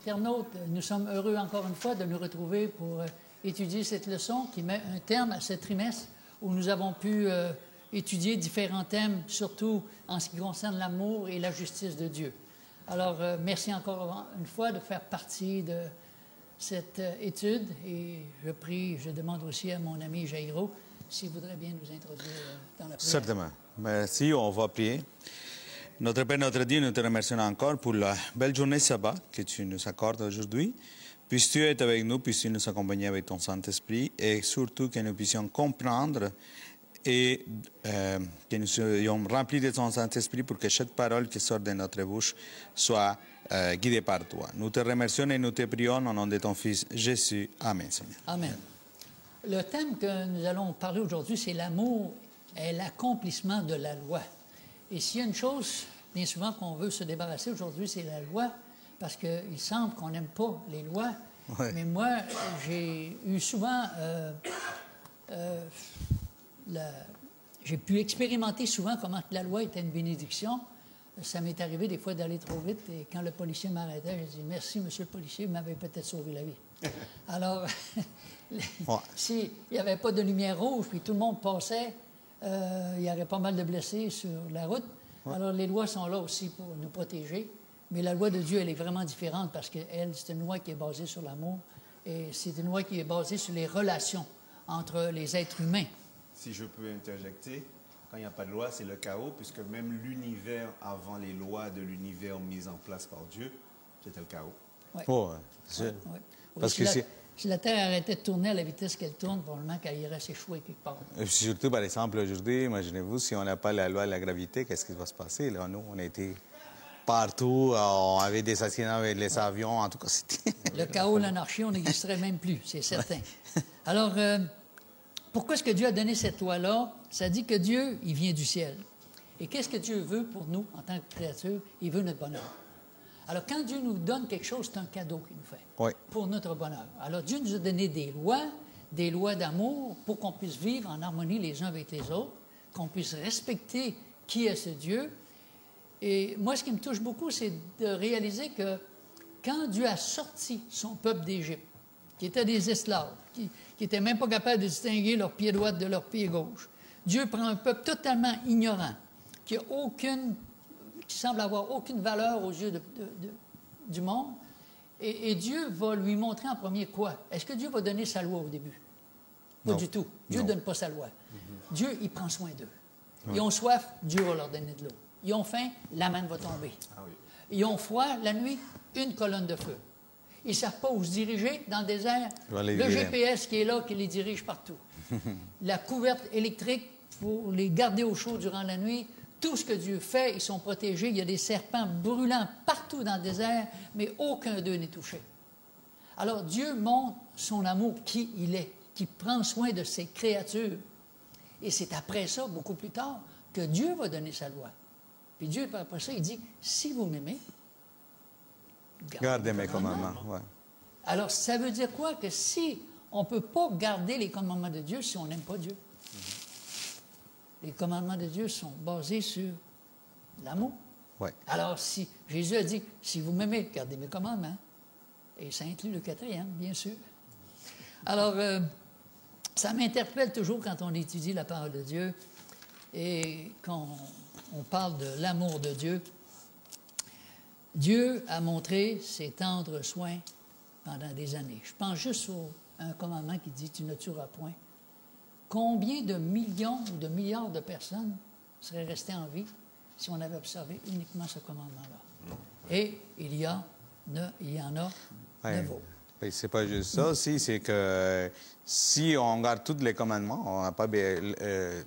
internautes, nous sommes heureux encore une fois de nous retrouver pour étudier cette leçon qui met un terme à ce trimestre où nous avons pu étudier différents thèmes, surtout en ce qui concerne l'amour et la justice de Dieu. Alors, merci encore une fois de faire partie de cette étude et je demande aussi à mon ami Jairo s'il voudrait bien nous introduire dans la prière. Certainement. Merci, on va prier. Notre Père, notre Dieu, nous te remercions encore pour la belle journée sabbat que tu nous accordes aujourd'hui. Puisses-tu être avec nous, puisses-tu nous accompagner avec ton Saint-Esprit et surtout que nous puissions comprendre et que nous soyons remplis de ton Saint-Esprit pour que chaque parole qui sort de notre bouche soit guidée par toi. Nous te remercions et nous te prions au nom de ton Fils Jésus. Amen, Seigneur. Amen. Le thème que nous allons parler aujourd'hui, c'est l'amour et l'accomplissement de la loi. Et s'il y a une chose, bien souvent, qu'on veut se débarrasser aujourd'hui, c'est la loi, parce qu'il semble qu'on n'aime pas les lois. Ouais. Mais moi, j'ai eu souvent... j'ai pu expérimenter souvent comment la loi était une bénédiction. Ça m'est arrivé des fois d'aller trop vite et quand le policier m'arrêtait, je dis « Merci, monsieur le policier, vous m'avez peut-être sauvé la vie. » Alors, s'il n'y avait pas de lumière rouge puis tout le monde passait, il y aurait pas mal de blessés sur la route. Ouais. Alors, les lois sont là aussi pour nous protéger. Mais la loi de Dieu, elle est vraiment différente parce qu'elle, c'est une loi qui est basée sur l'amour et c'est une loi qui est basée sur les relations entre les êtres humains. Si je peux interjecter, quand il n'y a pas de loi, c'est le chaos, puisque même l'univers, avant les lois de l'univers mises en place par Dieu, c'était le chaos. Oui. Oh, oui. Parce que si la Terre arrêtait de tourner à la vitesse qu'elle tourne, probablement qu'elle irait s'échouer quelque part. Surtout, par exemple, aujourd'hui, imaginez-vous, si on n'a pas la loi de la gravité, qu'est-ce qui va se passer? Là, nous, on a été partout, on avait des accidents avec les avions, en tout cas, c'était... Le chaos, l'anarchie, on n'existerait même plus, c'est certain. Alors, pourquoi est-ce que Dieu a donné cette loi-là? Ça dit que Dieu, il vient du ciel. Et qu'est-ce que Dieu veut pour nous, en tant que créature? Il veut notre bonheur. Alors, quand Dieu nous donne quelque chose, c'est un cadeau qu'il nous fait, oui, pour notre bonheur. Alors, Dieu nous a donné des lois d'amour, pour qu'on puisse vivre en harmonie les uns avec les autres, qu'on puisse respecter qui est ce Dieu. Et moi, ce qui me touche beaucoup, c'est de réaliser que quand Dieu a sorti son peuple d'Égypte, qui étaient des esclaves, qui n'étaient même pas capables de distinguer leur pied droit de leur pied gauche, Dieu prend un peuple totalement ignorant, qui semble avoir aucune valeur aux yeux du monde, et Dieu va lui montrer en premier quoi? Est-ce que Dieu va donner sa loi au début? Pas du tout. Dieu ne donne pas sa loi. Dieu, il prend soin d'eux. Ils ont soif, Dieu va leur donner de l'eau. Ils ont faim, la manne va tomber. Ah oui. Ils ont froid, la nuit, une colonne de feu. Ils ne savent pas où se diriger dans le désert. Le GPS qui est là, qui les dirige partout. La couverte électrique pour les garder au chaud durant la nuit. Tout ce que Dieu fait, ils sont protégés. Il y a des serpents brûlants partout dans le désert, mais aucun d'eux n'est touché. Alors Dieu montre son amour, qui il est, qui prend soin de ses créatures. Et c'est après ça, beaucoup plus tard, que Dieu va donner sa loi. Puis Dieu, après ça, il dit, si vous m'aimez, gardez mes commandements. Ouais. Alors, ça veut dire quoi? Que si on ne peut pas garder les commandements de Dieu si on n'aime pas Dieu. Les commandements de Dieu sont basés sur l'amour. Ouais. Alors, si Jésus a dit, si vous m'aimez, gardez mes commandements. Et ça inclut le 4e, bien sûr. Alors, ça m'interpelle toujours quand on étudie la parole de Dieu et quand on parle de l'amour de Dieu. Dieu a montré ses tendres soins pendant des années. Je pense juste à un commandement qui dit « Tu ne tueras point ». Combien de millions ou de milliards de personnes seraient restées en vie si on avait observé uniquement ce commandement-là? Et il y en a de veaux. C'est pas juste ça aussi, c'est que si on garde tous les commandements,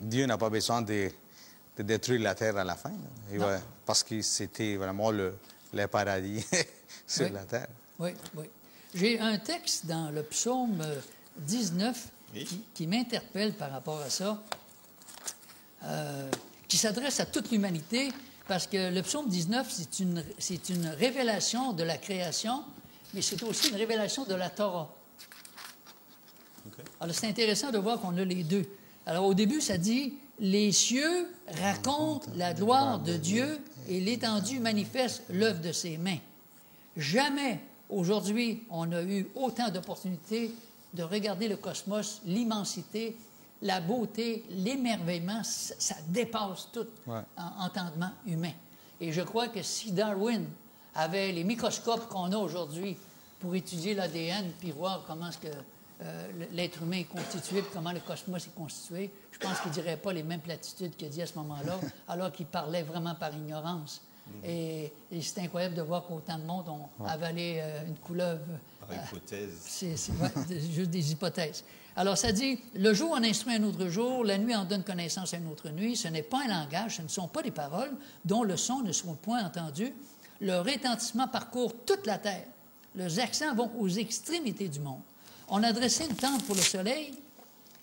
Dieu n'a pas besoin de détruire la terre à la fin. Parce que c'était vraiment le paradis sur la terre. Oui, oui. J'ai un texte dans le psaume 19 qui m'interpelle par rapport à ça, qui s'adresse à toute l'humanité, parce que le psaume 19, c'est une révélation de la création, mais c'est aussi une révélation de la Torah. Okay. Alors, c'est intéressant de voir qu'on a les deux. Alors, au début, ça dit « Les cieux racontent la gloire de Dieu et l'étendue manifeste l'œuvre de ses mains. Jamais Aujourd'hui, on a eu autant d'opportunités de regarder le cosmos, l'immensité, la beauté, l'émerveillement, ça dépasse tout entendement humain. Et je crois que si Darwin avait les microscopes qu'on a aujourd'hui pour étudier l'ADN puis voir comment est-ce que l'être humain est constitué puis comment le cosmos est constitué, je pense qu'il ne dirait pas les mêmes platitudes qu'il a dit à ce moment-là, alors qu'il parlait vraiment par ignorance. Et c'est incroyable de voir qu'autant de monde ont avalé une couleuvre. Par hypothèse. C'est juste des hypothèses. Alors, ça dit, le jour en instruit un autre jour, la nuit en donne connaissance à une autre nuit. Ce n'est pas un langage, ce ne sont pas des paroles dont le son ne soit point entendu. Leur retentissement parcourt toute la terre. Leurs accents vont aux extrémités du monde. On a dressé une tente pour le soleil,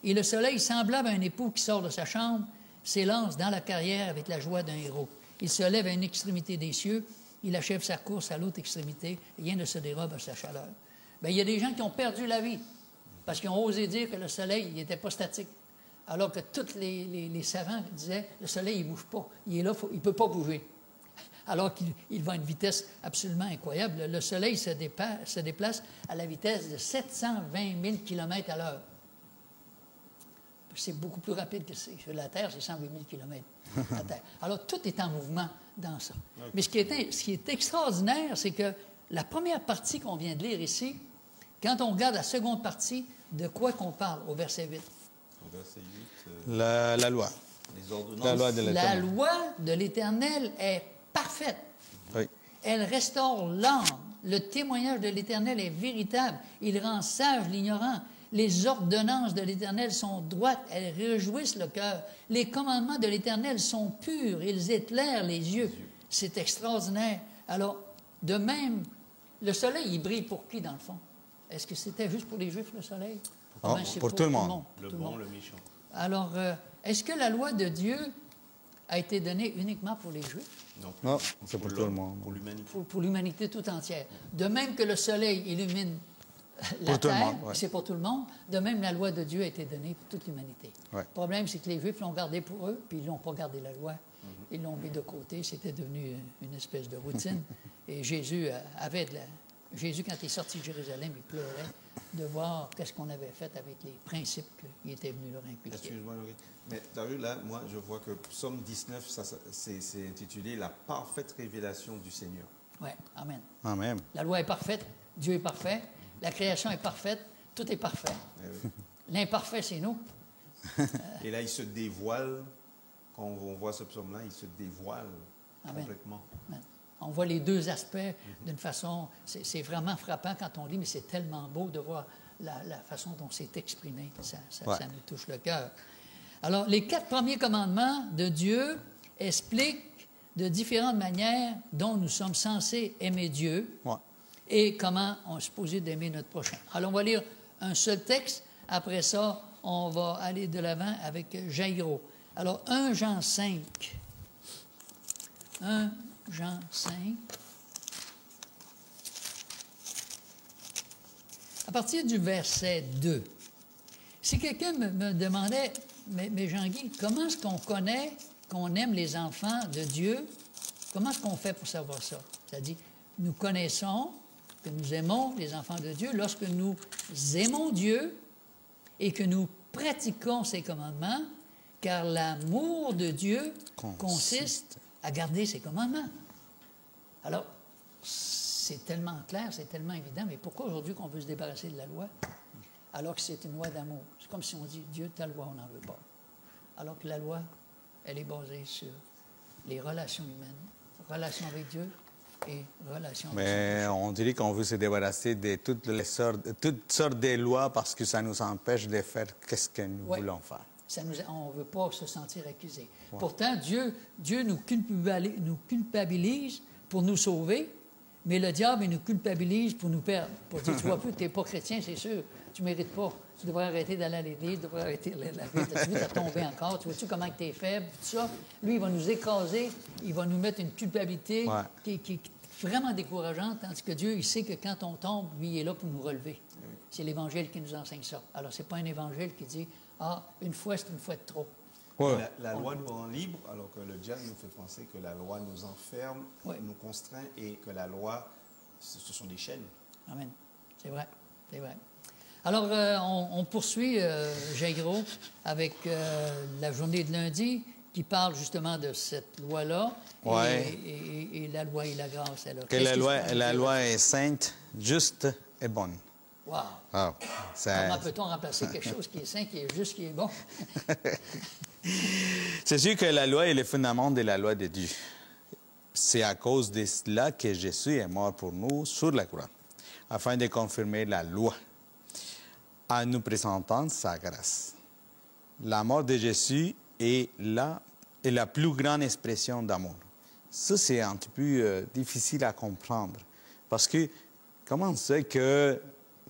et le soleil, semblable à un époux qui sort de sa chambre, s'élance dans la carrière avec la joie d'un héros. Il se lève à une extrémité des cieux, il achève sa course à l'autre extrémité, rien ne se dérobe à sa chaleur. Bien, il y a des gens qui ont perdu la vie parce qu'ils ont osé dire que le soleil n'était pas statique, alors que tous les savants disaient le soleil, il ne bouge pas, il est là, il ne peut pas bouger. Alors qu'il va à une vitesse absolument incroyable. Le soleil se déplace à la vitesse de 720 000 km à l'heure. C'est beaucoup plus rapide que sur la Terre, c'est 108 000 km la Terre. Alors, tout est en mouvement dans ça. Okay. Mais ce qui est extraordinaire, c'est que la première partie qu'on vient de lire ici, quand on regarde la seconde partie, de quoi qu'on parle au verset 8? Au verset 8, la loi. Les ordonnances. La loi de l'Éternel. La loi de l'Éternel est parfaite. Oui. Elle restaure l'âme. Le témoignage de l'Éternel est véritable. Il rend sage l'ignorant. Les ordonnances de l'Éternel sont droites, elles réjouissent le cœur. Les commandements de l'Éternel sont purs, ils éclairent les yeux. C'est extraordinaire. Alors, de même, le soleil, il brille pour qui, dans le fond? Est-ce que c'était juste pour les Juifs, le soleil? Oh, pour tout le monde. Le bon, le méchant. Alors, est-ce que la loi de Dieu a été donnée uniquement pour les Juifs? Non, c'est pour tout le monde. Pour l'humanité. Pour l'humanité tout entière. De même que le soleil illumine la terre, c'est pour tout le monde. De même, la loi de Dieu a été donnée pour toute l'humanité. Ouais. Le problème, c'est que les Juifs l'ont gardée pour eux, puis ils n'ont pas gardé la loi. Ils l'ont mis de côté. C'était devenu une espèce de routine. Et Jésus Jésus, quand il est sorti de Jérusalem, il pleurait de voir qu'est-ce qu'on avait fait avec les principes qu'il était venu leur inculquer. Excuse-moi, Laurie. Mais tu as vu, là, moi, je vois que Psaume 19, c'est intitulé « La parfaite révélation du Seigneur ». Oui, amen. Amen. La loi est parfaite, Dieu est parfait, la création est parfaite, tout est parfait. Oui. L'imparfait, c'est nous. Et là, il se dévoile, quand on voit ce psaume-là, il se dévoile complètement. Amen. On voit les deux aspects d'une façon... C'est vraiment frappant quand on lit, mais c'est tellement beau de voir la façon dont c'est exprimé. Ça nous touche le cœur. Alors, les 4 premiers commandements de Dieu expliquent de différentes manières dont nous sommes censés aimer Dieu et comment on est supposé d'aimer notre prochain. Alors, on va lire un seul texte. Après ça, on va aller de l'avant avec Jaïro. Alors, 1 Jean 5. 1 Jean 5. À partir du verset 2, si quelqu'un me demandait, mais Jean-Guy, comment est-ce qu'on connaît qu'on aime les enfants de Dieu? Comment est-ce qu'on fait pour savoir ça? C'est-à-dire, nous connaissons que nous aimons les enfants de Dieu lorsque nous aimons Dieu et que nous pratiquons ses commandements, car l'amour de Dieu consiste à garder ses commandements. Alors, c'est tellement clair, c'est tellement évident, mais pourquoi aujourd'hui qu'on veut se débarrasser de la loi, alors que c'est une loi d'amour? C'est comme si on dit, Dieu, ta loi, on n'en veut pas. Alors que la loi, elle est basée sur les relations humaines, relations avec Dieu et relations avec Mais on dirait qu'on veut se débarrasser de toutes sortes de lois parce que ça nous empêche de faire ce que nous voulons faire. On ne veut pas se sentir accusé. Pourtant, Dieu nous culpabilise pour nous sauver, mais le diable, il nous culpabilise pour nous perdre. Pour dire, tu vois plus, tu n'es pas chrétien, c'est sûr, tu ne mérites pas. Tu devrais arrêter d'aller à l'église, tu devrais arrêter de la vie, tu vas tomber encore, tu vois-tu comment tu es faible, tout ça. Lui, il va nous écraser, il va nous mettre une culpabilité qui est vraiment décourageante, tandis que Dieu, il sait que quand on tombe, lui, il est là pour nous relever. C'est l'Évangile qui nous enseigne ça. Alors, ce n'est pas un Évangile qui dit, une fois, c'est une fois de trop. Ouais. La loi nous rend libres, alors que le diable nous fait penser que la loi nous enferme, nous contraint et que la loi, ce sont des chaînes. Amen. C'est vrai. C'est vrai. Alors, on poursuit, Jairo, avec la journée de lundi qui parle justement de cette loi-là Ouais. et la loi et la grâce. Alors, Que la loi est sainte, juste et bonne. Wow! Wow. Comment peut-on remplacer quelque chose qui est saint, qui est juste, qui est bon? C'est sûr que la loi est le fondement de la loi de Dieu. C'est à cause de cela que Jésus est mort pour nous sur la croix, afin de confirmer la loi, en nous présentant sa grâce. La mort de Jésus est la plus grande expression d'amour. Ça, c'est un petit peu difficile à comprendre. Parce que comment c'est que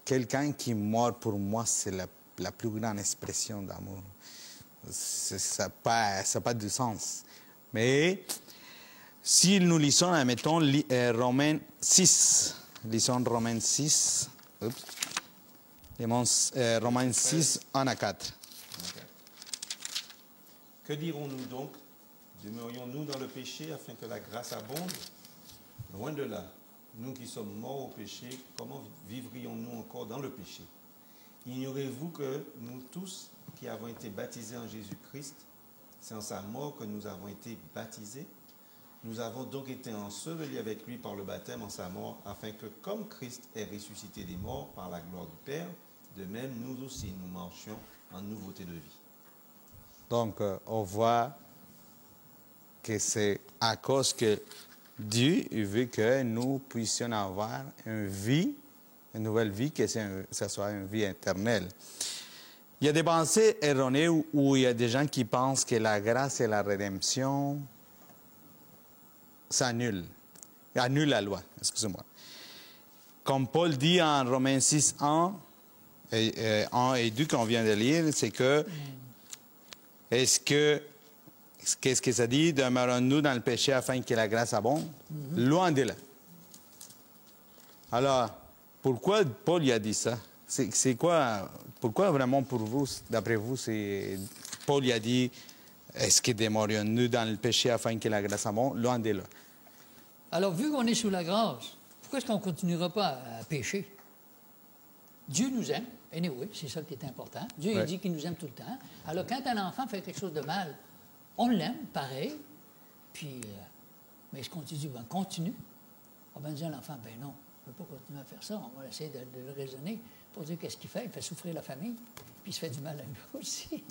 quelqu'un qui est mort pour moi, c'est la plus grande expression d'amour? Ça n'a pas de sens. Mais si nous lisons, admettons, Romains 6, lisons Romains 6, Romains 6, 1 à 4. Que dirons-nous donc? Demeurions-nous dans le péché afin que la grâce abonde? Loin de là. Nous qui sommes morts au péché, comment vivrions-nous encore dans le péché? Ignorez-vous que nous tous qui avons été baptisés en Jésus-Christ, c'est en sa mort que nous avons été baptisés? Nous avons donc été ensevelis avec lui par le baptême en sa mort, afin que comme Christ est ressuscité des morts par la gloire du Père, de même nous aussi nous marchions en nouveauté de vie. Donc, on voit que c'est à cause que Dieu veut que nous puissions avoir une nouvelle vie, que ce soit une vie éternelle. Il y a des pensées erronées où il y a des gens qui pensent que la grâce et la rédemption annulent la loi, excusez-moi. Comme Paul dit en Romains 6, 1 et 2 qu'on vient de lire, c'est que qu'est-ce que ça dit? Demeurons-nous dans le péché afin que la grâce abonde? Loin de là. Alors, pourquoi Paul a dit ça? C'est quoi? Pourquoi vraiment pour vous, d'après vous, Paul a dit, est-ce que demeurons-nous dans le péché afin que la grâce abonde? Loin de là. Alors, vu qu'on est sous la grâce, pourquoi est-ce qu'on ne continuera pas à pécher? Dieu nous aime. Anyway, c'est ça qui est important. Dieu il dit qu'il nous aime tout le temps. Alors, quand un enfant fait quelque chose de mal, on l'aime, pareil. Puis, mais est-ce qu'on dit, ben, continue? On va dire à l'enfant, ben non, on ne peut pas continuer à faire ça. On va essayer de le raisonner pour dire qu'est-ce qu'il fait. Il fait souffrir la famille, puis il se fait du mal à lui aussi.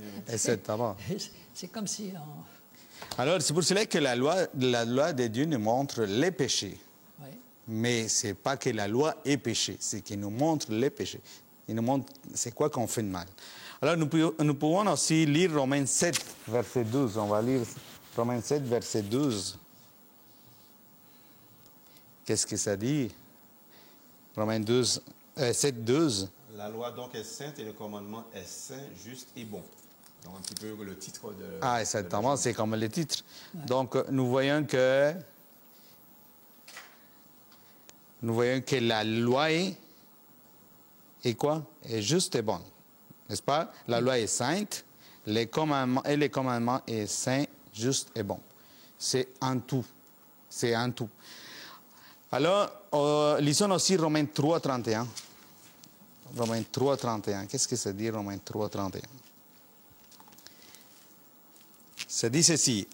C'est comme si on... Alors, c'est pour cela que la loi de Dieu nous montre les péchés. Oui. Mais ce n'est pas que la loi est péché, c'est qu'il nous montre les péchés. Il nous montre c'est quoi qu'on fait de mal. Alors, nous pouvons aussi lire Romains 7, verset 12. On va lire Romains 7, verset 12. Qu'est-ce que ça dit? Romains 7, 12. La loi donc est sainte et le commandement est saint, juste et bon. Donc un petit peu le titre de... Ah, exactement, c'est comme le titre. Ouais. Donc, nous voyons que la loi est quoi? Est juste et bonne. N'est-ce pas? La loi est sainte, les commandements est saint, juste et bon. C'est un tout. C'est un tout. Alors, lisons aussi Romains 3, 31. Romains 3, 31. Qu'est-ce que ça dit, Romains 3, 31? Ça dit ceci.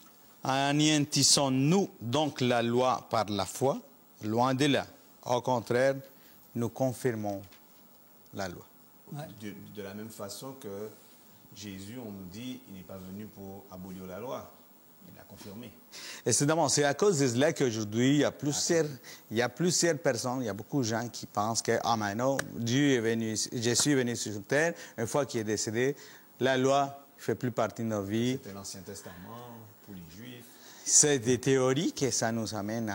Anéantissons-nous donc la loi par la foi? Loin de là. Au contraire, nous confirmons la loi. Ouais. De la même façon que Jésus, on nous dit, il n'est pas venu pour abolir la loi. Il l'a confirmé. Et c'est à cause de cela qu'aujourd'hui, il y a plusieurs personnes, il y a beaucoup de gens qui pensent que, ah maintenant, Jésus est venu sur terre, une fois qu'il est décédé, la loi ne fait plus partie de nos vies. C'était l'Ancien Testament pour les Juifs. C'est des théories que ça nous amène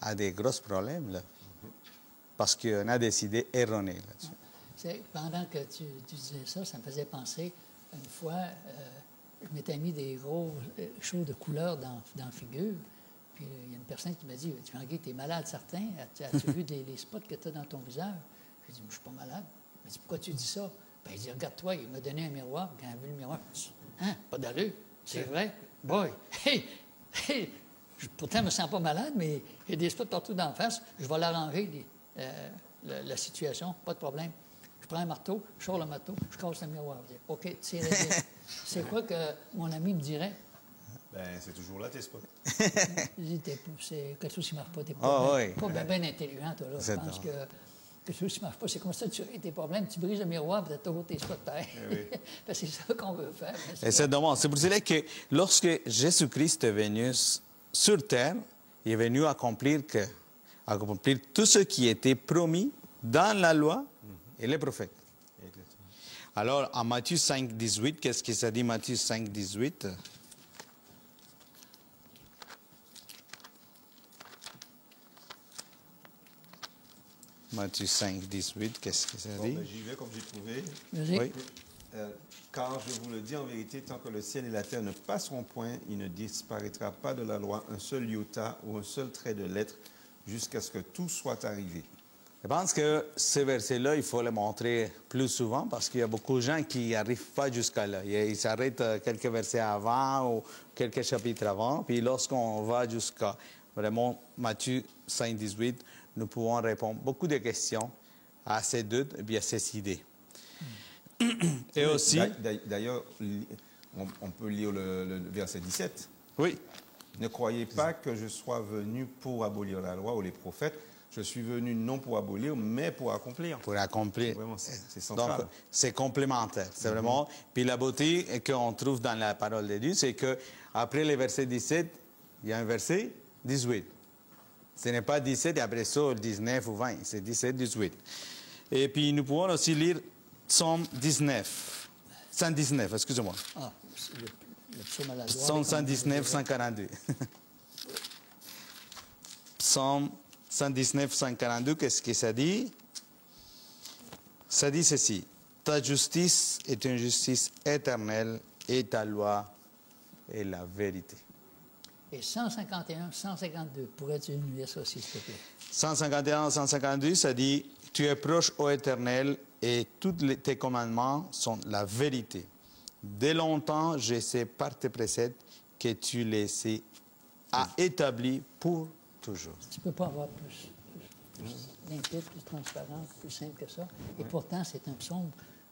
à des gros problèmes, là. Parce qu'on a décidé erroné là-dessus. Pendant que tu disais ça, ça me faisait penser, une fois, je m'étais mis des gros shows de couleurs dans la figure. Puis il y a une personne qui m'a dit, « Jean-Guy, tu es malade certain? As-tu vu les spots que tu as dans ton visage? » J'ai dit, « Je ne suis pas malade. » Il m'a dit, « Pourquoi tu dis ça? » Ben, il dit, « Regarde-toi. » Il m'a donné un miroir. Quand il a vu le miroir, je me dit, « Hein? Pas d'allure. C'est vrai? Boy! Hey! Pourtant, je ne me sens pas malade, mais il y a des spots partout d'en face. Je vais l'arranger. la situation, pas de problème. Je prends un marteau, je sors le marteau, je casse le miroir. Je dis, OK, c'est c'est quoi que mon ami me dirait? Ben, c'est toujours là, tes spots. Je dis, c'est quelque chose qui ne marche pas, t'es pas bien intelligent, toi, là. Je pense que quelque chose qui ne marche pas, c'est comme ça que tu règles tes problèmes. Tu brises le miroir, peut-être toujours tes spots de terre. Oui. C'est ça qu'on veut faire. Et c'est dommage. C'est pour cela que lorsque Jésus-Christ est venu sur terre, il est venu accomplir tout ce qui était promis dans la loi et les prophètes. Exactement. Alors, en Matthieu 5, 18, qu'est-ce que ça dit, Matthieu 5, 18? Matthieu 5, 18, qu'est-ce que ça Bon, dit? ben, j'y vais comme j'ai trouvé. Vas-y. Oui. Car je vous le dis en vérité, tant que le ciel et la terre ne passeront point, il ne disparaîtra pas de la loi un seul iota ou un seul trait de lettre jusqu'à ce que tout soit arrivé. Je pense que ce verset-là, il faut le montrer plus souvent parce qu'il y a beaucoup de gens qui n'arrivent pas jusqu'à là. Ils s'arrêtent quelques versets avant ou quelques chapitres avant. Puis lorsqu'on va jusqu'à vraiment Matthieu 5, 18, nous pouvons répondre beaucoup de questions à ces doutes et bien à ces idées. Et aussi... D'ailleurs, on peut lire le verset 17. Oui. Ne croyez pas que je sois venu pour abolir la loi ou les prophètes. Je suis venu non pour abolir, mais pour accomplir. Pour accomplir. Vraiment, c'est central. Donc, c'est complémentaire. C'est vraiment... Puis la beauté qu'on trouve dans la parole de Dieu, c'est qu'après le verset 17, il y a un verset 18. Ce n'est pas 17 et après ça, 19 ou 20. C'est 17, 18. Et puis, nous pouvons aussi lire Psaume 19. 119, excusez-moi. Ah, le psaume à la gloire. Psaume 119, 142. Psaume 119, 142, qu'est-ce que ça dit? Ça dit ceci. Ta justice est une justice éternelle et ta loi est la vérité. Et 151, 152, pourrais-tu nous lire ça aussi, s'il te plaît? 151, 152, ça dit, tu es proche, ô Éternel, et tous tes commandements sont la vérité. Dès longtemps, je sais par tes préceptes que tu les as établis pour toujours. Tu ne peux pas avoir plus limpide, plus transparent, plus simple que ça. Et pourtant, c'est un psaume.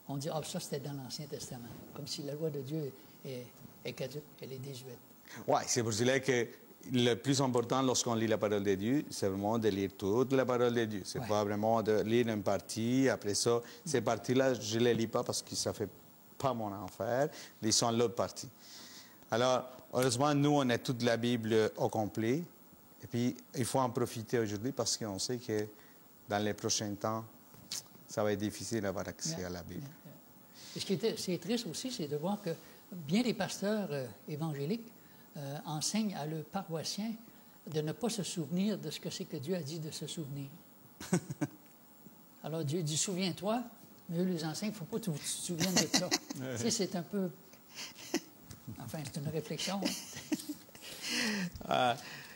On dit, ah, ça, c'était dans l'Ancien Testament. Comme si la loi de Dieu est caduque, elle est désuète. Oui, c'est pour cela que le plus important lorsqu'on lit la parole de Dieu, c'est vraiment de lire toute la parole de Dieu. C'est pas vraiment de lire une partie, après ça, ces parties-là, je ne les lis pas parce que ça ne fait pas mon affaire. Lisons l'autre partie. Alors, heureusement, nous, on a toute la Bible au complet. Et puis, il faut en profiter aujourd'hui parce qu'on sait que dans les prochains temps, ça va être difficile d'avoir accès à la Bible. Et ce qui est triste aussi, c'est de voir que bien des pasteurs évangéliques enseignent à leurs paroissiens de ne pas se souvenir de ce que c'est que Dieu a dit de se souvenir. Alors Dieu dit, souviens-toi, mais eux les enseignent, il ne faut pas que tu te souviennes de ça. Tu sais, c'est un peu... Enfin, c'est une réflexion.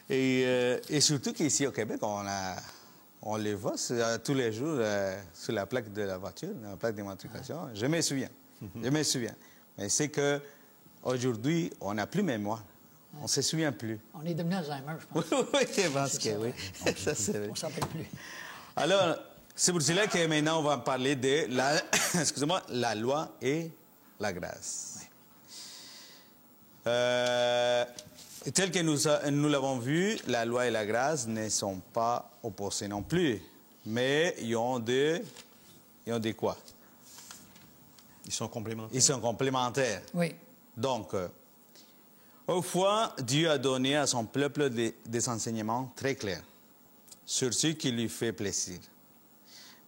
Et surtout qu'ici au Québec, on les voit tous les jours sur la plaque de la voiture, la plaque d'immatriculation. Je me souviens. Je me souviens. Mais c'est qu'aujourd'hui, on n'a plus mémoire. On ne se souvient plus. On est devenu Alzheimer, je pense. Oui, je pense que oui. Ça, c'est vrai. On ne s'en rappelle plus. Alors, c'est pour cela que maintenant, on va parler de la loi et la grâce. Tel que nous l'avons vu, la loi et la grâce ne sont pas opposés non plus. Mais ils ont des quoi? Ils sont complémentaires. Ils sont complémentaires. Oui. Donc, autrefois, Dieu a donné à son peuple des enseignements très clairs sur ce qui lui fait plaisir.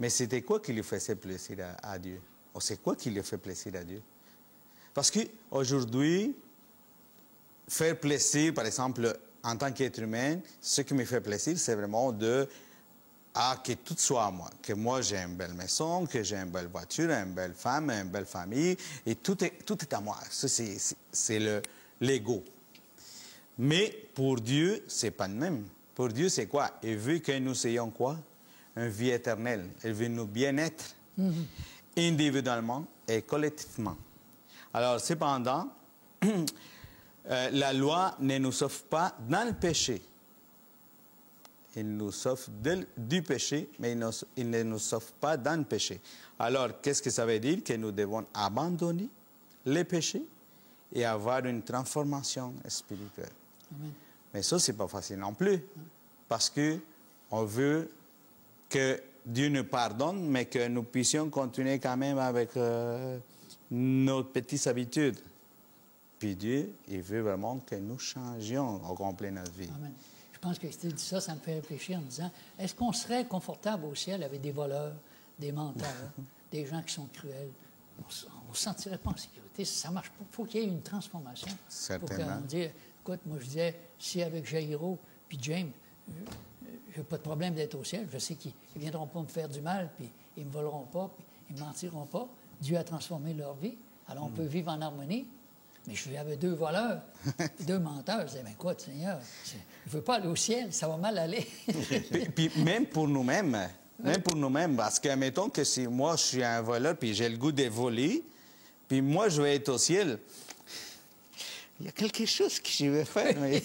Mais c'était quoi qui lui faisait plaisir à Dieu? Ou c'est quoi qui lui fait plaisir à Dieu? Parce qu'aujourd'hui, faire plaisir, par exemple, en tant qu'être humain, ce qui me fait plaisir, c'est vraiment que tout soit à moi. Que moi, j'ai une belle maison, que j'ai une belle voiture, une belle femme, une belle famille, et tout est à moi. Ça, c'est l'ego. Mais pour Dieu, c'est pas le même. Pour Dieu, c'est quoi? Il veut que nous ayons quoi? Une vie éternelle. Il veut nous bien-être, individuellement et collectivement. Alors, cependant, la loi ne nous sauve pas dans le péché. il nous sauve du péché, mais il ne nous sauve pas dans le péché. Alors, qu'est-ce que ça veut dire? Que nous devons abandonner les péchés et avoir une transformation spirituelle. Amen. Mais ça, ce n'est pas facile non plus, parce qu'on veut que Dieu nous pardonne, mais que nous puissions continuer quand même avec nos petites habitudes. Puis Dieu, il veut vraiment que nous changions au complet notre vie. Amen. Je pense que tu dis ça, ça me fait réfléchir en me disant, est-ce qu'on serait confortable au ciel avec des voleurs, des menteurs, des gens qui sont cruels? On ne se sentirait pas en sécurité. Ça ne marche pas. Il faut qu'il y ait une transformation. Certainement. Pour qu'on dise, écoute, moi je disais, si avec Jairo puis James, je n'ai pas de problème d'être au ciel, je sais qu'ils ne viendront pas me faire du mal, puis ils ne me voleront pas, puis ils ne mentiront pas. Dieu a transformé leur vie. Alors on peut vivre en harmonie. Mais je suis avec deux voleurs, deux menteurs. Je disais, mais quoi, Seigneur, je ne veux pas aller au ciel, ça va mal aller. puis même pour nous-mêmes, parce que, mettons que si moi je suis un voleur, puis j'ai le goût de voler, puis moi je vais être au ciel, il y a quelque chose que je vais faire. Mais,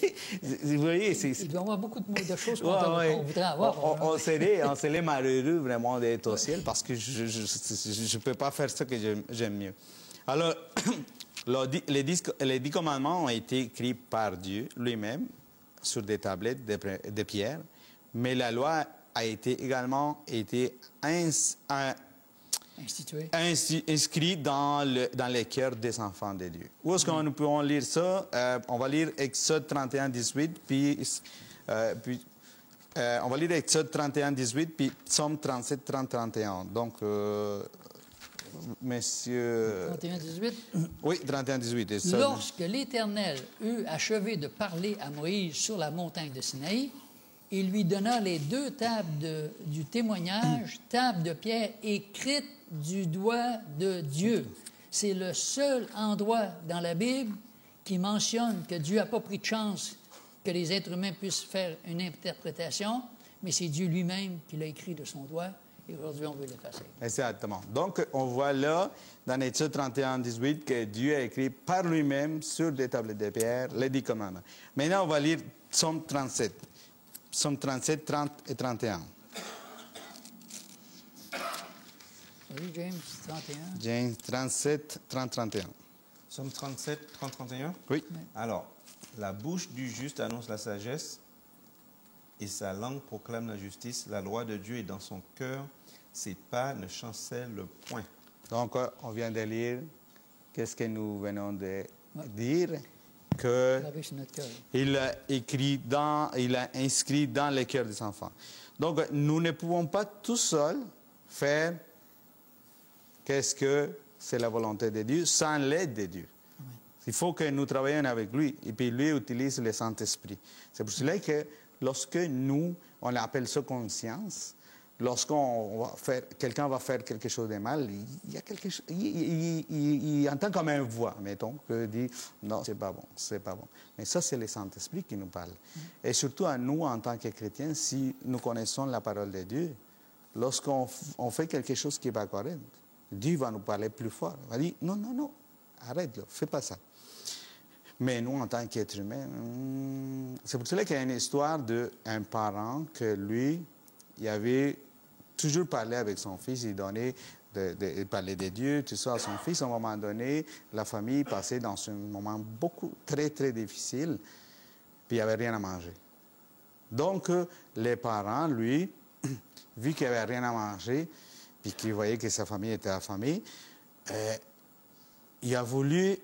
vous voyez, Il doit y avoir beaucoup de choses qu'on voudrait avoir. On serait malheureux vraiment d'être au ciel, parce que je ne peux pas faire ça que j'aime mieux. Alors, les 10 commandements ont été écrits par Dieu lui-même sur des tablettes de pierre, mais la loi a également été inscrite dans les cœurs des enfants de Dieu. Où est-ce que nous pouvons lire ça? On va lire Exode 31, 18, on va lire Exode 31, 18, puis Psaume 37, 30, 31. Donc, Monsieur... 31, 18? Oui, 31, 18. Lorsque l'Éternel eut achevé de parler à Moïse sur la montagne de Sinaï, il lui donna les 2 tables du témoignage, tables de pierre écrites du doigt de Dieu. C'est le seul endroit dans la Bible qui mentionne que Dieu n'a pas pris de chance que les êtres humains puissent faire une interprétation, mais c'est Dieu lui-même qui l'a écrit de son doigt. Et aujourd'hui, on veut l'effacer. Exactement. Donc, on voit là, dans Exode 31, 18, que Dieu a écrit par lui-même sur des tablettes de pierre les 10 commandements. Maintenant, on va lire Psaume 37. Psaume 37, 30 et 31. Oui, James 31. James 37, 30, 31. Psaume 37, 30, 31. Oui. Alors, la bouche du juste annonce la sagesse, et sa langue proclame la justice. La loi de Dieu est dans son cœur. Ses pas ne chancellent point. Donc, on vient de lire qu'est-ce que nous venons de dire, que il a inscrit dans le cœur des enfants. Donc, nous ne pouvons pas tout seuls faire qu'est-ce que c'est la volonté de Dieu sans l'aide de Dieu. Il faut que nous travaillions avec lui, et puis lui utilise le Saint-Esprit. C'est pour cela que lorsque nous, on appelle ça conscience, quelqu'un va faire quelque chose de mal, il y a quelque chose, il entend comme une voix, mettons, qui dit non, c'est pas bon, c'est pas bon. Mais ça, c'est le Saint-Esprit qui nous parle. Et surtout à nous, en tant que chrétiens, si nous connaissons la parole de Dieu, lorsqu'on fait quelque chose qui n'est pas correct, Dieu va nous parler plus fort. Il va dire non, non, non, arrête-le, fais pas ça. Mais nous, en tant qu'êtres humains, c'est pour cela qu'il y a une histoire d'un parent que lui, il avait toujours parlé avec son fils, il donnait, il parlait de Dieu, tout ça à son fils. À un moment donné, la famille passait dans un moment très, très difficile, puis il n'y avait rien à manger. Donc, les parents, lui, vu qu'il n'y avait rien à manger, puis qu'il voyait que sa famille était affamée, il a voulu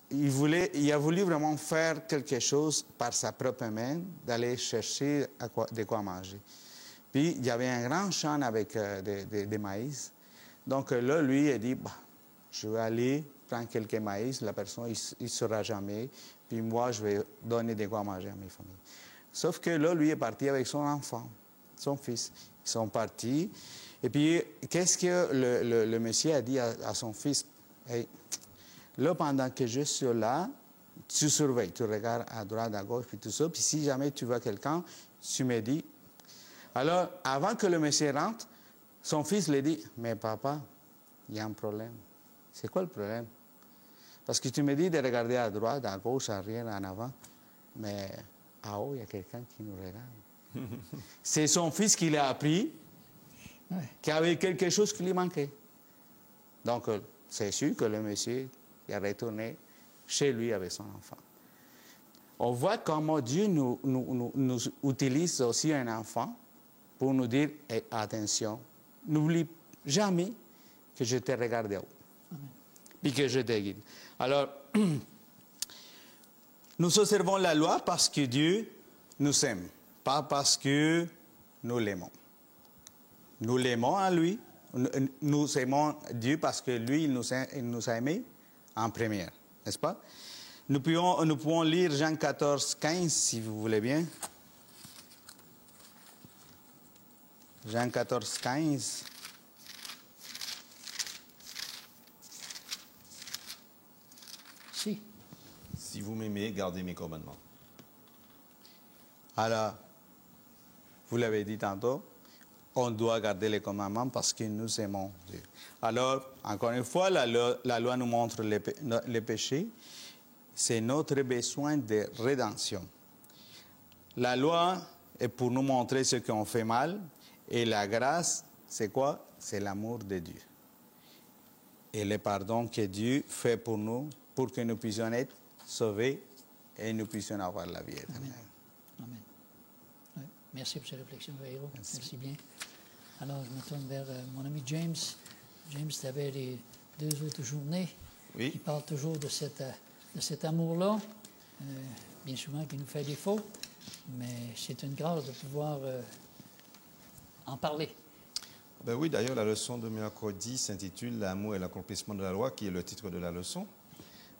il a voulu vraiment faire quelque chose par sa propre main, d'aller chercher de quoi manger. Puis, il y avait un grand champ avec des maïs. Donc là, lui, il a dit, bah, je vais aller prendre quelques maïs, la personne, il ne saura jamais, puis moi, je vais donner de quoi manger à mes familles. Sauf que là, lui est parti avec son enfant, son fils. Ils sont partis. Et puis, qu'est-ce que le monsieur a dit à son fils? Hey, là, pendant que je suis là, tu surveilles, tu regardes à droite, à gauche, puis tout ça. Puis si jamais tu vois quelqu'un, tu me dis. Alors, avant que le monsieur rentre, son fils lui dit, mais papa, il y a un problème. C'est quoi le problème? Parce que tu me dis de regarder à droite, à gauche, à arrière, en avant, mais en haut, il y a quelqu'un qui nous regarde. C'est son fils qui l'a appris, Ouais. qui avait quelque chose qui lui manquait. Donc, c'est sûr que le monsieur est retourné chez lui avec son enfant. On voit comment Dieu nous utilise aussi un enfant pour nous dire hey, attention, n'oublie jamais que je t'ai regardé haut, puis que je te guide. Alors, nous observons la loi parce que Dieu nous aime, pas parce que nous l'aimons. Nous l'aimons à lui, nous aimons Dieu parce que lui, il nous a aimés en première, n'est-ce pas? Nous pouvons lire Jean 14, 15, si vous voulez bien. Jean 14, 15. Si. Si vous m'aimez, gardez mes commandements. Alors, vous l'avez dit tantôt, on doit garder les commandements parce que nous aimons Dieu. Alors, encore une fois, la loi nous montre les péchés. C'est notre besoin de rédemption. La loi est pour nous montrer ce qu'on fait mal. Et la grâce, c'est quoi? C'est l'amour de Dieu. Et le pardon que Dieu fait pour nous, pour que nous puissions être sauvés et nous puissions avoir la vie éternelle. Amen. Ouais. Merci pour ces réflexions, Véro. Merci bien. Alors, je me tourne vers mon ami James. James, tu avais les 2 autres journées. Oui. Qui parlent toujours de cet amour-là, bien souvent qui nous fait défaut, mais c'est une grâce de pouvoir en parler. Ben oui, d'ailleurs, la leçon de mercredi s'intitule « L'amour et l'accomplissement de la loi », qui est le titre de la leçon.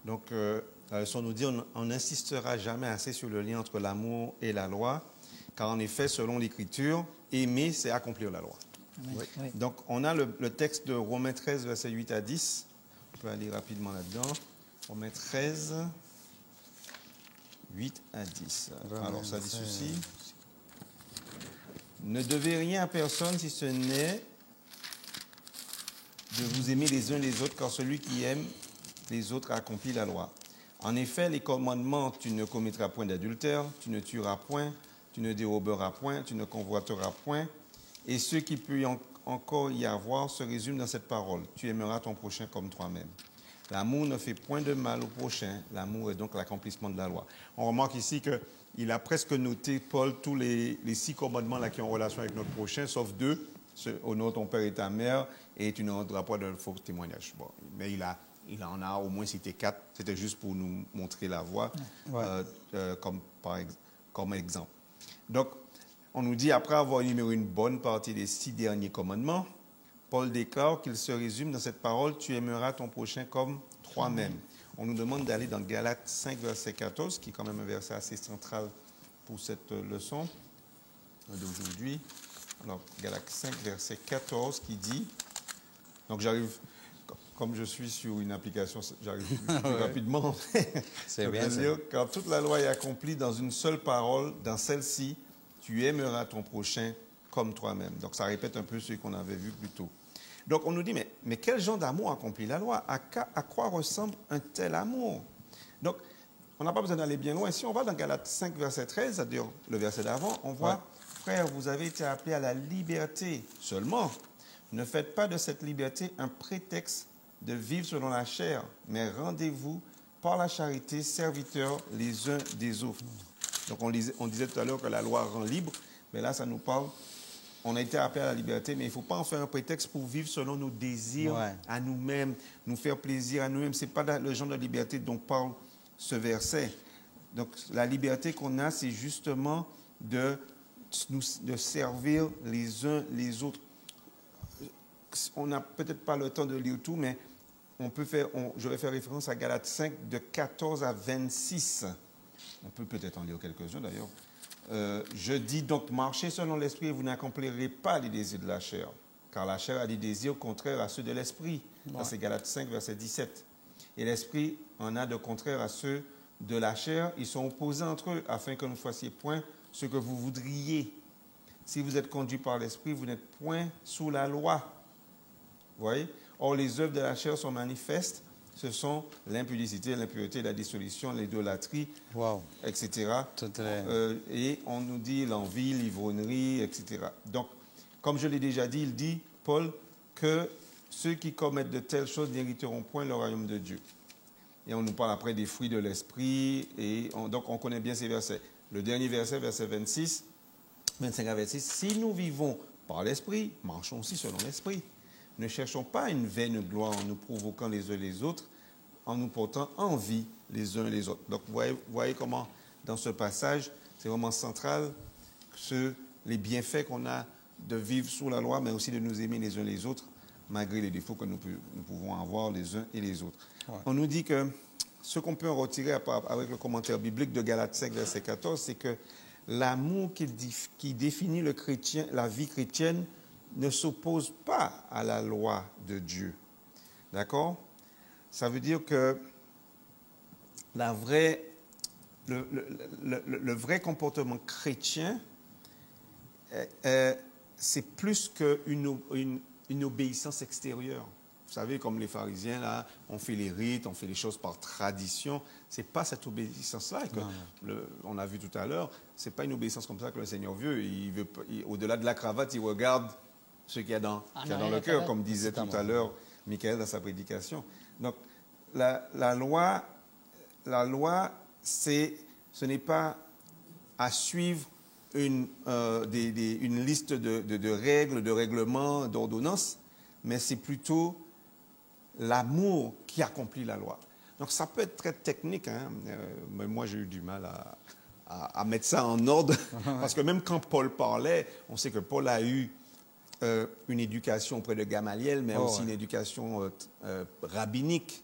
Donc, la leçon nous dit on n'insistera jamais assez sur le lien entre l'amour et la loi, car en effet, selon l'Écriture, aimer, c'est accomplir la loi. Amen. Oui. Oui. Donc, on a le texte de Romains 13, versets 8 à 10. On peut aller rapidement là-dedans. Romains 13, 8 à 10. Alors, ça dit ceci. Ne devez rien à personne si ce n'est de vous aimer les uns les autres, car celui qui aime les autres a accompli la loi. En effet, les commandements, tu ne commettras point d'adultère, tu ne tueras point, tu ne déroberas point, tu ne convoiteras point. Et ce qui peut encore y avoir se résume dans cette parole. Tu aimeras ton prochain comme toi-même. L'amour ne fait point de mal au prochain. L'amour est donc l'accomplissement de la loi. On remarque ici qu'il a presque noté, Paul, tous les 6 commandements là, qui ont relation avec notre prochain, sauf 2. Honore ton père et ta mère, et tu ne rendras pas de faux témoignages. Bon, mais il en a au moins cité 4. C'était juste pour nous montrer la voie, comme exemple. Donc, on nous dit, après avoir énuméré une bonne partie des 6 derniers commandements, Paul déclare qu'il se résume dans cette parole, tu aimeras ton prochain comme toi-même. On nous demande d'aller dans Galates 5, verset 14, qui est quand même un verset assez central pour cette leçon d'aujourd'hui. Alors, Galates 5, verset 14, qui dit, donc j'arrive, comme je suis sur une application, j'arrive plus rapidement. C'est bien ça. Car toute la loi est accomplie dans une seule parole, dans celle-ci, tu aimeras ton prochain comme toi-même. Donc, ça répète un peu ce qu'on avait vu plus tôt. Donc, on nous dit, mais quel genre d'amour accomplit la loi? À quoi ressemble un tel amour? Donc, on n'a pas besoin d'aller bien loin. Si on va dans Galates 5, verset 13, c'est-à-dire le verset d'avant, on voit, frères, vous avez été appelés à la liberté. Seulement, ne faites pas de cette liberté un prétexte de vivre selon la chair, mais rendez-vous par la charité serviteurs les uns des autres. Donc, on disait tout à l'heure que la loi rend libre, mais là, ça nous parle. On a été appelés à la liberté, mais il ne faut pas en faire un prétexte pour vivre selon nos désirs à nous-mêmes, nous faire plaisir à nous-mêmes. Ce n'est pas le genre de liberté dont parle ce verset. Donc, la liberté qu'on a, c'est justement de servir les uns les autres. On n'a peut-être pas le temps de lire tout, mais je vais faire référence à Galates 5, de 14 à 26. On peut peut-être en lire quelques-uns d'ailleurs. Je dis donc, marchez selon l'esprit et vous n'accomplirez pas les désirs de la chair, car la chair a des désirs contraires à ceux de l'esprit. Ça, c'est Galates 5, verset 17. Et l'esprit en a de contraires à ceux de la chair. Ils sont opposés entre eux, afin que vous ne fassiez point ce que vous voudriez. Si vous êtes conduit par l'esprit, vous n'êtes point sous la loi. Vous voyez? Or, les œuvres de la chair sont manifestes, ce sont l'impudicité, l'impureté, la dissolution, l'idolâtrie, Wow. etc. C'est très- Et on nous dit l'envie, l'ivrognerie, etc. Donc, comme je l'ai déjà dit, il dit, Paul, que ceux qui commettent de telles choses n'hériteront point le royaume de Dieu. Et on nous parle après des fruits de l'esprit, et donc on connaît bien ces versets. Le dernier verset, verset 26, 25 à 26, si nous vivons par l'esprit, marchons aussi selon l'esprit. Ne cherchons pas une vaine gloire en nous provoquant les uns les autres, en nous portant envie les uns les autres. Donc, vous voyez comment, dans ce passage, c'est vraiment central, les bienfaits qu'on a de vivre sous la loi, mais aussi de nous aimer les uns les autres, malgré les défauts que nous pouvons avoir les uns et les autres. Ouais. On nous dit que ce qu'on peut en retirer avec le commentaire biblique de Galates 5, verset 14, c'est que l'amour qui définit le chrétien, la vie chrétienne ne s'oppose pas à la loi de Dieu. D'accord? Ça veut dire que le vrai comportement chrétien, c'est plus qu'une obéissance extérieure. Vous savez, comme les pharisiens, là, on fait les rites, on fait les choses par tradition. Ce n'est pas cette obéissance-là. On a vu tout à l'heure, ce n'est pas une obéissance comme ça que le Seigneur veut. Au-delà de la cravate, il regarde ce qu'il y a dans le cœur, comme disait tout à l'heure Michael dans sa prédication. Donc, la loi, ce n'est pas à suivre une liste de règles, de règlements, d'ordonnances, mais c'est plutôt l'amour qui accomplit la loi. Donc, ça peut être très technique, hein, mais moi, j'ai eu du mal à mettre ça en ordre, parce que même quand Paul parlait, on sait que Paul a eu une éducation auprès de Gamaliel, mais aussi une éducation rabbinique.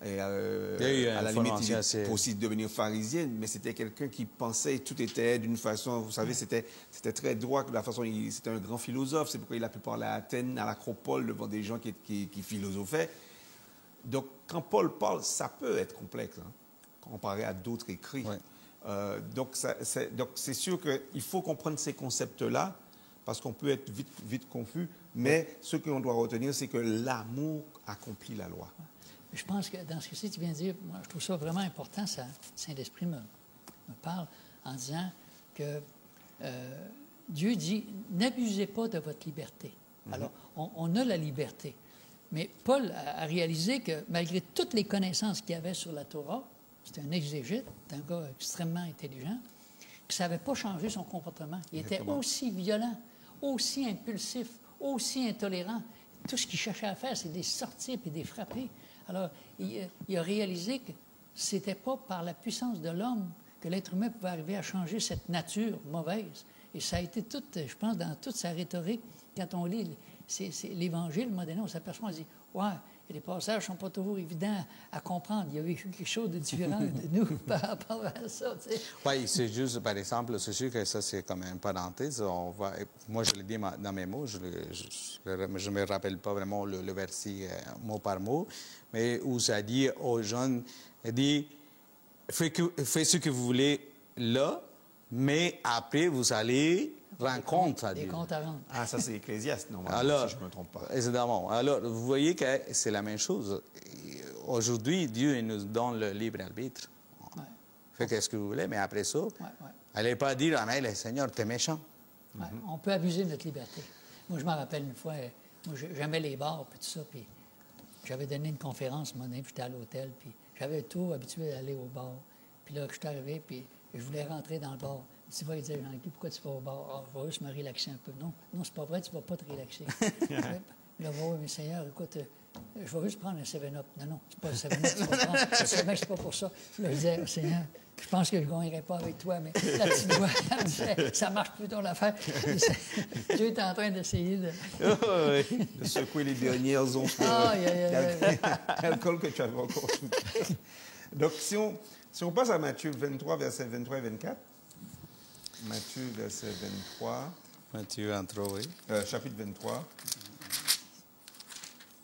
Et, à la limite, il est possible de devenir pharisien, mais c'était quelqu'un qui pensait, tout était d'une façon, vous savez, c'était très droit, de la façon, c'était un grand philosophe, c'est pourquoi il a pu parler à Athènes, à l'Acropole, devant des gens qui philosophaient. Donc, quand Paul parle, ça peut être complexe, hein, comparé à d'autres écrits. Ouais. Donc, c'est sûr qu'il faut comprendre ces concepts-là, parce qu'on peut être vite confus, mais ce qu'on doit retenir, c'est que l'amour accomplit la loi. Je pense que dans ce que tu viens de dire, moi, je trouve ça vraiment important. Saint-Esprit me parle en disant que Dieu dit, n'abusez pas de votre liberté. Alors, on a la liberté. Mais Paul a réalisé que malgré toutes les connaissances qu'il avait sur la Torah, c'était un exégète, un gars extrêmement intelligent, qui ne savait pas changer son comportement. Il était aussi violent, aussi impulsif, aussi intolérant. Tout ce qu'il cherchait à faire, c'est de les sortir et de les frapper. Alors, il a réalisé que ce n'était pas par la puissance de l'homme que l'être humain pouvait arriver à changer cette nature mauvaise. Et ça a été tout, je pense, dans toute sa rhétorique, quand on lit l'Évangile, on s'aperçoit, on se dit, ouais, les passages ne sont pas toujours évidents à comprendre. Il y a vécu quelque chose de différent de nous par rapport à ça. Tu sais. Oui, c'est juste, par exemple, c'est sûr que ça, c'est comme une parenthèse. Moi, je l'ai dit dans mes mots, je ne me rappelle pas vraiment le verset mot par mot, mais où ça dit aux jeunes, il dit, faites ce que vous voulez là, mais après, vous allez rendre compte à Dieu. Des comptes à rendre. Ah, ça, c'est Ecclésiaste, normalement, Alors, si je ne me trompe pas. Évidemment. Alors, vous voyez que c'est la même chose. Aujourd'hui, Dieu nous donne le libre arbitre. Ouais. Faites ce que vous voulez, mais après ça, Ouais. allez pas dire, ah, mais le Seigneur, t'es méchant. Ouais. On peut abuser de notre liberté. Moi, je me rappelle une fois, moi, j'aimais les bars et tout ça, puis j'avais donné une conférence, puis j'étais à l'hôtel, puis j'avais tout habitué d'aller au bar. Puis là, je suis arrivé, puis je voulais rentrer dans le bar. Tu vas lui dire, Jean-Guy, pourquoi tu vas au bar? Ah, je vais juste me relaxer un peu. Non, c'est pas vrai, tu ne vas pas te relaxer. Là, oui, mais Seigneur, écoute, je vais juste prendre un 7-Up. Non, c'est pas le 7-Up, tu vas prendre. C'est pas pour ça. Là, je disais, Seigneur, je pense que je ne gagnerai pas avec toi, mais la petite voix, elle me disait, ça marche plus ton affaire. Dieu est en train d'essayer de secouer les dernières ondes d'alcool que tu avais encore. Donc, si on passe à Matthieu 23, versets 23 et 24, Matthieu, verset 23. Matthieu 23, oui. Chapitre 23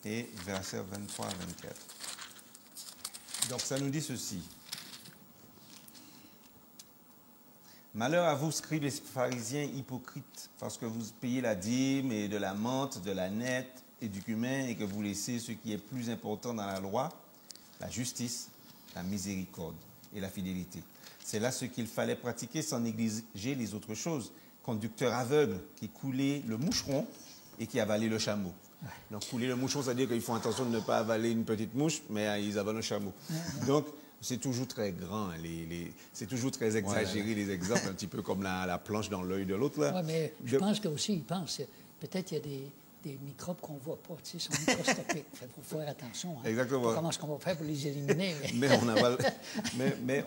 et versets 23 à 24. Donc, ça nous dit ceci. Malheur à vous, scribes et pharisiens hypocrites, parce que vous payez la dîme et de la menthe, de la nette et du cumin, et que vous laissez ce qui est plus important dans la loi, la justice, la miséricorde et la fidélité. C'est là ce qu'il fallait pratiquer sans négliger les autres choses. Conducteur aveugle qui coulait le moucheron et qui avalait le chameau. Donc, couler le moucheron, ça veut dire qu'ils font attention de ne pas avaler une petite mouche, mais ils avalent le chameau. Donc, c'est toujours très grand, c'est toujours très exagéré, les exemples, un petit peu comme la planche dans l'œil de l'autre. Oui, mais je pense qu'aussi, ils pensent, peut-être qu'il y a des microbes qu'on ne voit pas, tu sais, sont microscopiques. Il faut faire attention. Hein. Exactement. Comment est-ce qu'on va faire pour les éliminer? Mais on avale. mais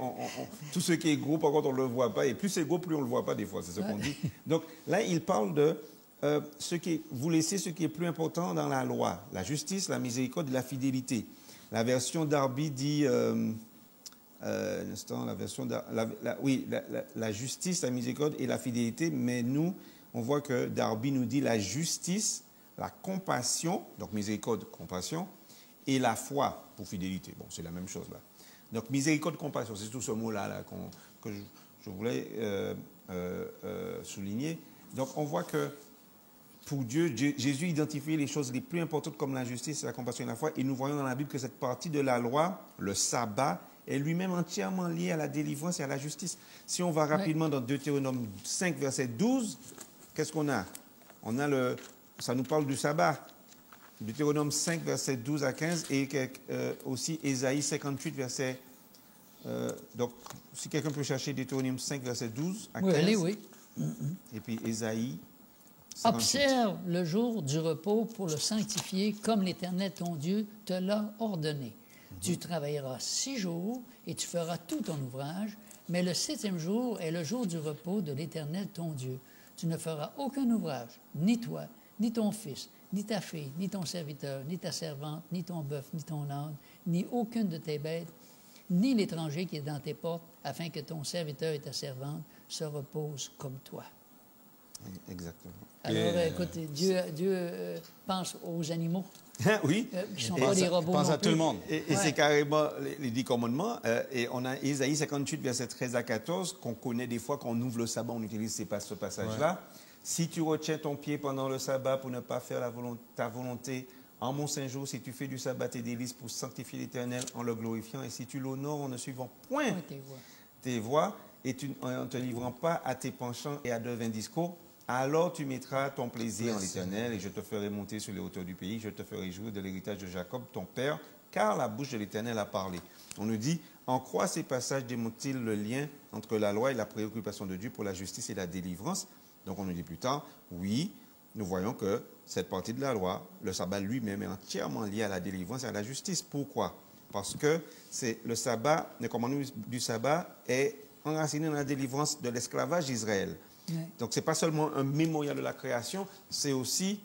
tout ce qui est gros, par contre, on ne le voit pas. Et plus c'est gros, plus on ne le voit pas des fois, c'est ce qu'on dit. Donc là, il parle de vous laissez ce qui est plus important dans la loi, la justice, la miséricorde et la fidélité. La version Darby dit... un instant, la version... la justice, la miséricorde et la fidélité, mais nous, on voit que Darby nous dit la justice, la compassion, donc miséricorde, compassion, et la foi pour fidélité. Bon, c'est la même chose là. Donc miséricorde, compassion, c'est tout ce mot-là que je voulais souligner. Donc on voit que pour Dieu, Jésus identifie les choses les plus importantes comme la justice, la compassion et la foi. Et nous voyons dans la Bible que cette partie de la loi, le sabbat, est lui-même entièrement lié à la délivrance et à la justice. Si on va rapidement dans Deutéronome 5, verset 12, qu'est-ce qu'on a? Ça nous parle du sabbat. Deutéronome 5, verset 12 à 15, et aussi Ésaïe 58, verset... donc, si quelqu'un peut chercher Deutéronome 5, verset 12 à 15. Oui, allez, oui. Et puis Ésaïe 58. Observe le jour du repos pour le sanctifier, comme l'Éternel ton Dieu te l'a ordonné. Tu travailleras 6 jours et tu feras tout ton ouvrage, mais le 7e jour est le jour du repos de l'Éternel ton Dieu. Tu ne feras aucun ouvrage, ni toi, ni ton fils, ni ta fille, ni ton serviteur, ni ta servante, ni ton bœuf, ni ton âne, ni aucune de tes bêtes, ni l'étranger qui est dans tes portes, afin que ton serviteur et ta servante se reposent comme toi. Exactement. Alors, écoute, Dieu pense aux animaux. Oui. Qui ne sont pas des robots. Pense non à tout plus. le monde. Et c'est carrément les 10 commandements. Et on a Ésaïe 58, verset 13 à 14, qu'on connaît des fois, quand on ouvre le sabbat, on utilise ce passage-là. Ouais. Si tu retiens ton pied pendant le sabbat pour ne pas faire ta volonté, en mon saint jour, si tu fais du sabbat tes délices pour sanctifier l'Éternel en le glorifiant, et si tu l'honores en ne suivant point tes voies, et en ne te livrant pas à tes penchants et à de vains discours, alors tu mettras ton plaisir en l'Éternel, et je te ferai monter sur les hauteurs du pays, je te ferai jouir de l'héritage de Jacob, ton père, car la bouche de l'Éternel a parlé. On nous dit, en quoi ces passages démontrent-ils le lien entre la loi et la préoccupation de Dieu pour la justice et la délivrance? Donc on nous dit plus tard, oui, nous voyons que cette partie de la loi, le sabbat lui-même est entièrement lié à la délivrance et à la justice. Pourquoi? Parce que le sabbat, le commandement du sabbat est enraciné dans la délivrance de l'esclavage d'Israël. Oui. Donc, ce n'est pas seulement un mémorial de la création, c'est aussi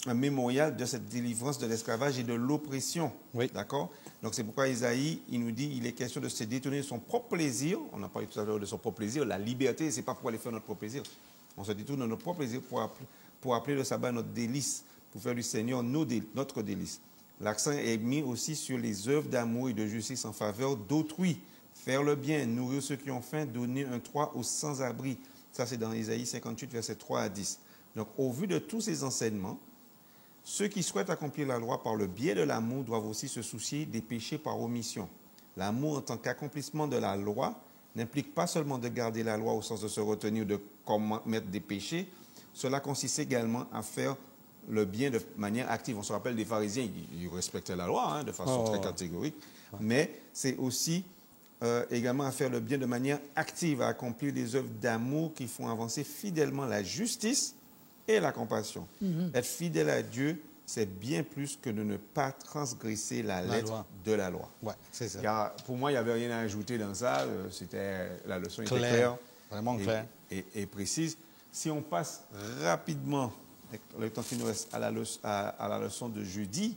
un mémorial de cette délivrance de l'esclavage et de l'oppression. Oui. D'accord? Donc, c'est pourquoi Isaïe, il nous dit, il est question de se détourner de son propre plaisir. On a parlé tout à l'heure de son propre plaisir. La liberté, ce n'est pas pour aller faire notre propre plaisir. On se détourne de notre propre plaisir pour appeler le sabbat notre délice, pour faire du Seigneur notre délice. L'accent est mis aussi sur les œuvres d'amour et de justice en faveur d'autrui. Faire le bien, nourrir ceux qui ont faim, donner un toit aux sans-abri. Ça, c'est dans Ésaïe 58, versets 3 à 10. Donc, au vu de tous ces enseignements, ceux qui souhaitent accomplir la loi par le biais de l'amour doivent aussi se soucier des péchés par omission. L'amour, en tant qu'accomplissement de la loi, n'implique pas seulement de garder la loi au sens de se retenir de commettre des péchés. Cela consiste également à faire le bien de manière active. On se rappelle des pharisiens, ils respectaient la loi de façon très catégorique, mais c'est aussi également à faire le bien de manière active, à accomplir des œuvres d'amour qui font avancer fidèlement la justice et la compassion. Être fidèle à Dieu, c'est bien plus que de ne pas transgresser la lettre de la loi. Ouais, c'est ça. Car pour moi, il n'y avait rien à ajouter dans ça. La leçon était claire. Vraiment claire. Et précise. Si on passe rapidement, le temps qui nous reste, à la leçon de jeudi,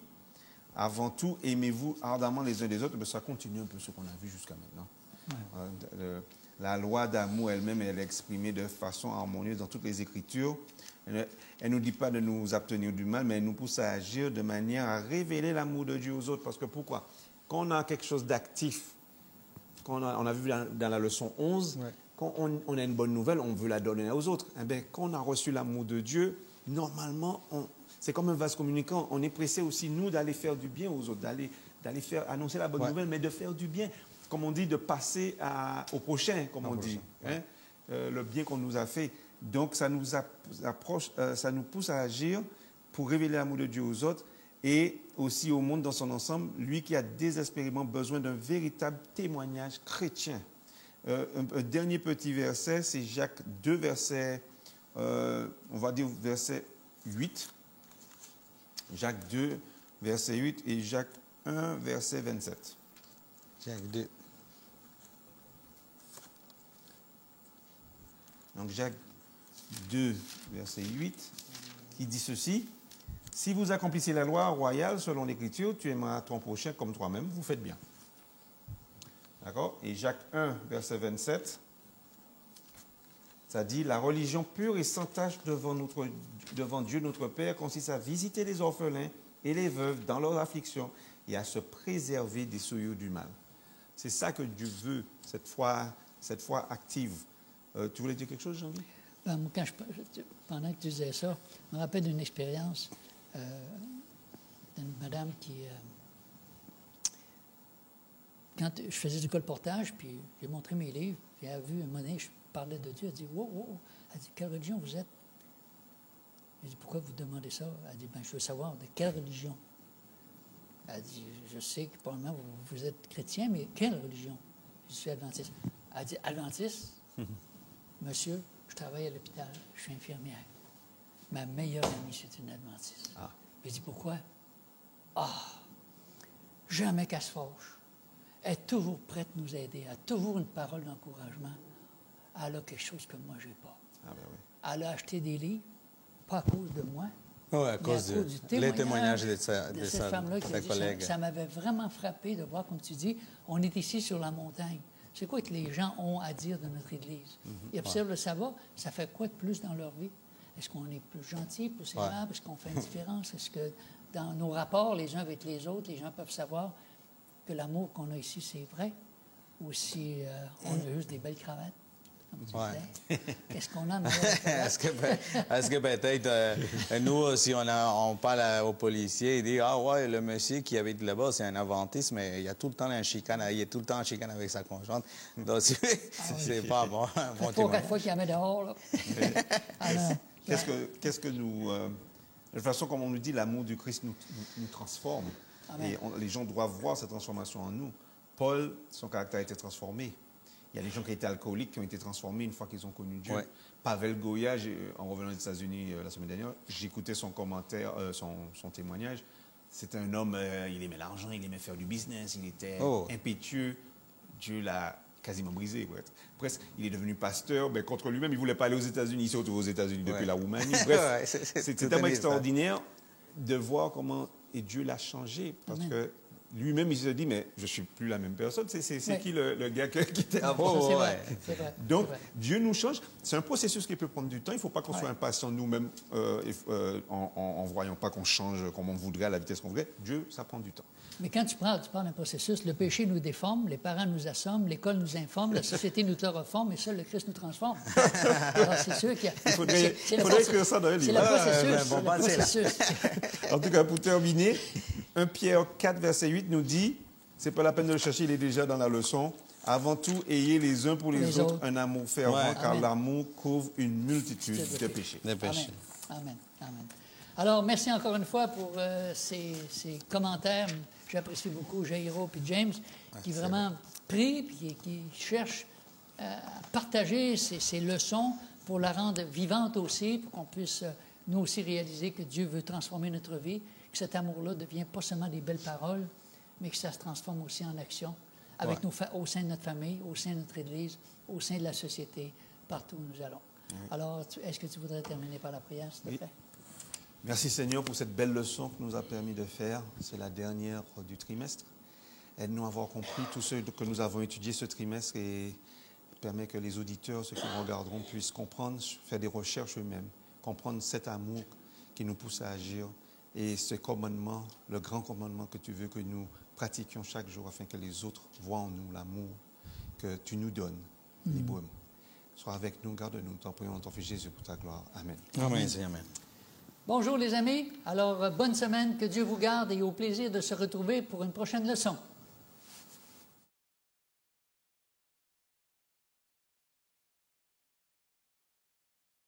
avant tout, aimez-vous ardemment les uns des autres, mais ça continue un peu ce qu'on a vu jusqu'à maintenant. Ouais. La loi d'amour elle-même, elle est exprimée de façon harmonieuse dans toutes les Écritures. Elle ne nous dit pas de nous abstenir du mal, mais elle nous pousse à agir de manière à révéler l'amour de Dieu aux autres. Parce que pourquoi? Quand on a quelque chose d'actif, on a vu dans la leçon 11, quand on a une bonne nouvelle, on veut la donner aux autres. Eh bien, quand on a reçu l'amour de Dieu, normalement, c'est comme un vase communicant. On est pressé aussi, nous, d'aller faire du bien aux autres, d'aller annoncer la bonne nouvelle, mais de faire du bien. Comme on dit, de passer au prochain, comme on dit. Hein, le bien qu'on nous a fait. Donc, ça nous approche, ça nous pousse à agir pour révéler l'amour de Dieu aux autres et aussi au monde dans son ensemble, lui qui a désespérément besoin d'un véritable témoignage chrétien. Un dernier petit verset, c'est Jacques 2, verset, on va dire verset 8. Jacques 2, verset 8 et Jacques 1, verset 27. Jacques 2. Donc Jacques 2, verset 8, qui dit ceci. Si vous accomplissez la loi royale selon l'Écriture, tu aimeras ton prochain comme toi-même, vous faites bien. D'accord? Et Jacques 1, verset 27, ça dit, la religion pure et sans tache devant Dieu notre Père consiste à visiter les orphelins et les veuves dans leur affliction et à se préserver des souillures du mal. C'est ça que Dieu veut, cette foi active. Tu voulais dire quelque chose, Jean-Guy? Ben, moi, pendant que tu disais ça, je me rappelle d'une expérience d'une madame qui... quand je faisais du colportage, puis j'ai montré mes livres, puis elle a vu un moment donné, je parlais de Dieu, elle dit « Wow, wow. » Elle dit « Quelle religion vous êtes? » Je dis « Pourquoi vous demandez ça? » Elle dit « Ben, je veux savoir de quelle religion? » Elle dit « Je sais que probablement vous êtes chrétien, mais quelle religion? » Je suis adventiste. Elle dit « Adventiste? Monsieur, je travaille à l'hôpital, je suis infirmière. Ma meilleure amie, c'est une adventiste. Ah. J'ai dit, pourquoi? Jamais qu'elle se fâche. Elle est toujours prête à nous aider. Elle a toujours une parole d'encouragement. Elle a quelque chose que moi, je n'ai pas. Ah, ben oui. Elle a acheté des livres, pas à cause de moi, oui, à cause du témoignage de cette femme-là qui a dit collègue. Ça m'avait vraiment frappé de voir, comme tu dis, on est ici sur la montagne. C'est quoi que les gens ont à dire de notre Église? Ils observent ça va, ça fait quoi de plus dans leur vie? Est-ce qu'on est plus gentil, plus aimable? Est-ce qu'on fait une différence? Est-ce que dans nos rapports les uns avec les autres, les gens peuvent savoir que l'amour qu'on a ici, c'est vrai? Ou si on a juste des belles cravates? Comme tu disais. Qu'est-ce qu'on a? Est-ce que peut-être, nous, si on parle aux policiers, ils disent « Ah ouais, le monsieur qui habite là-bas, c'est un adventiste, mais il y a tout le temps un chicane, il est tout le temps en chicane avec sa conjointe. » Donc, c'est pas bon. Bon 3-4 fois qu'il y en met dehors, là. Qu'est-ce que nous... de toute façon, comme on nous dit, l'amour du Christ nous transforme. Amen. Et les gens doivent voir cette transformation en nous. Paul, son caractère a été transformé. Il y a des gens qui étaient alcooliques qui ont été transformés une fois qu'ils ont connu Dieu. Ouais. Pavel Goya, en revenant des États-Unis la semaine dernière, j'écoutais son commentaire, son témoignage. C'était un homme, il aimait l'argent, il aimait faire du business, il était impétueux. Dieu l'a quasiment brisé. Ouais. Presque, il est devenu pasteur. Mais contre lui-même, il ne voulait pas aller aux États-Unis. Il s'est retrouvé aux États-Unis depuis la Roumanie. Bref, c'était tellement extraordinaire de voir comment et Dieu l'a changé. Parce que lui-même, il se dit, mais je ne suis plus la même personne. C'est qui le gars qui était avant? C'est vrai. Donc, Dieu nous change. C'est un processus qui peut prendre du temps. Il ne faut pas qu'on soit impatient nous-mêmes en ne voyant pas qu'on change comme on voudrait, à la vitesse qu'on voudrait. Dieu, ça prend du temps. Mais quand tu parles d'un processus, le péché nous déforme, les parents nous assomment, l'école nous informe, la société nous reforme, et seul le Christ nous transforme. Alors, c'est sûr qu'il y a... Il faudrait écrire ça dans le livre. C'est le processus. En tout cas, pour terminer, 1 Pierre 4, verset 8 nous dit, c'est pas la peine de le chercher, il est déjà dans la leçon, avant tout, ayez les uns pour les autres un amour fervent, car l'amour couvre une multitude de péchés. Amen. Alors, merci encore une fois pour ces commentaires. J'apprécie beaucoup Jairo et James, qui vraiment prient et qui cherchent à partager ces leçons pour la rendre vivante aussi, pour qu'on puisse, nous aussi, réaliser que Dieu veut transformer notre vie, que cet amour-là ne devient pas seulement des belles paroles, mais que ça se transforme aussi en action, avec au sein de notre famille, au sein de notre Église, au sein de la société, partout où nous allons. Alors, est-ce que tu voudrais terminer par la prière, s'il te plaît? Merci Seigneur pour cette belle leçon que nous a permis de faire. C'est la dernière du trimestre. Aide-nous à avoir compris tout ce que nous avons étudié ce trimestre et permet que les auditeurs, ceux qui regarderont, puissent comprendre, faire des recherches eux-mêmes, comprendre cet amour qui nous pousse à agir et ce commandement, le grand commandement que tu veux que nous pratiquions chaque jour afin que les autres voient en nous l'amour que tu nous donnes librement. Sois avec nous, garde-nous. Nous t'en prions dans ton Fils Jésus pour ta gloire. Amen. Amen. Amen. Bonjour les amis. Alors, bonne semaine, que Dieu vous garde et au plaisir de se retrouver pour une prochaine leçon.